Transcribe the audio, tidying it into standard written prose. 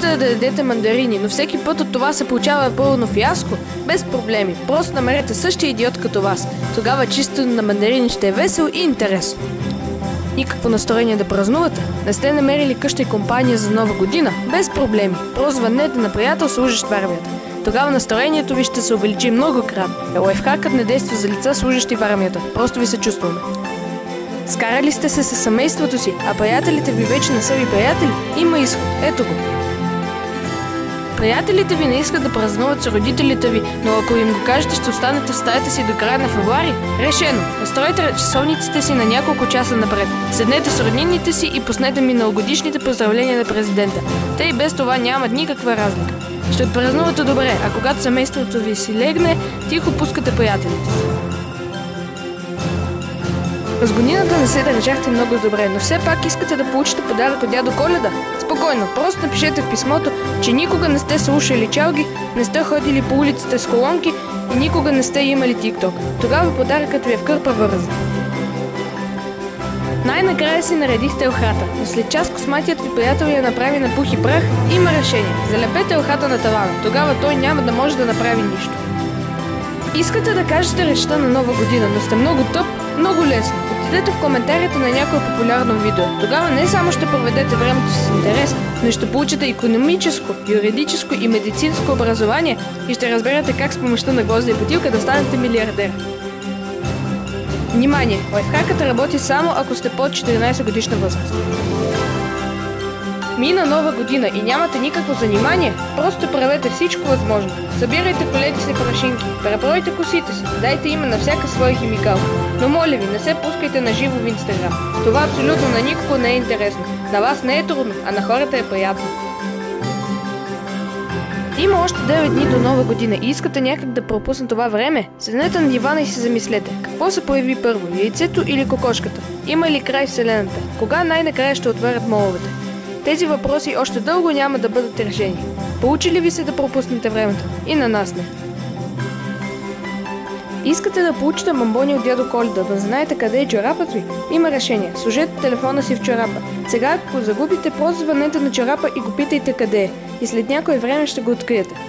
Искате да ядете мандарини, но всеки път от това се получава пълно фиаско? Без проблеми, просто намерете същия идиот като вас. Тогава чисто на мандарини ще е весело и интересно. Никакво настроение да празнувате? Не сте намерили къща и компания за Нова година? Без проблеми, просто звъннете на приятел, служещ в армията. Тогава настроението ви ще се увеличи многократно. Лайфхакът не действа за лица, служещи в армията. Просто ви се чувстваме. Скарали сте се със семейството си, а приятелите ви вече не са ви приятели? Има изход. Ето го. Приятелите ви не искат да празнуват с родителите ви, но ако им го кажете, ще останете в стаята си до края на февруари? Решено! Настройте часовниците си на няколко часа напред. Седнете с роднините си и пуснете миналогодишните поздравления на президента. Те и без това нямат никаква разлика. Ще отпразнувате добре, а когато семейството ви си легне, тихо пускате приятелите си. С годината не се държахте много добре, но все пак искате да получите подарък от дядо Коледа? Спокойно, просто напишете в писмото, че никога не сте слушали чалги, не сте ходили по улиците с колонки и никога не сте имали TikTok. Тогава подаръкът ви е в кърпа върза. Най-накрая си наредихте елхата, но след час косматият ви приятел я направи на пух и прах. Има решение. Залепете елхата на тавана, тогава той няма да може да направи нищо. Искате да кажете речта на Нова година, но сте много тъп, много лесно. Отидете в коментарите на някое популярно видео. Тогава не само ще проведете времето си с интерес, но ще получите икономическо, юридическо и медицинско образование и ще разберете как с помощта на гвозда и бутилка да станете милиардер. Внимание! Лайфхакът работи само ако сте под 14 годишна възраст. Мина Нова година и нямате никакво занимание, просто правете всичко възможно. Събирайте колети си прашинки, преплойте косите си, дайте име на всяка своя химикалка. Но моля ви, не се пускайте на живо в Инстаграм. Това абсолютно на никого не е интересно. На вас не е трудно, а на хората е приятно. Има още 9 дни до Нова година и искате някак да пропусне това време? Седнете на дивана и си замислете. Какво се появи първо, яйцето или кокошката? Има ли край Вселената? Кога най-накрая ще отварят моловете? Тези въпроси още дълго няма да бъдат решени. Получи ли ви се да пропуснете времето? И на нас не. Искате да получите бомбони от дядо Коледа, да знаете къде е чорапът ви? Има решение. Сложете телефона си в чорапа. Сега, ако го загубите, просто звънете на чорапа и го питайте къде е. И след някое време ще го откриете.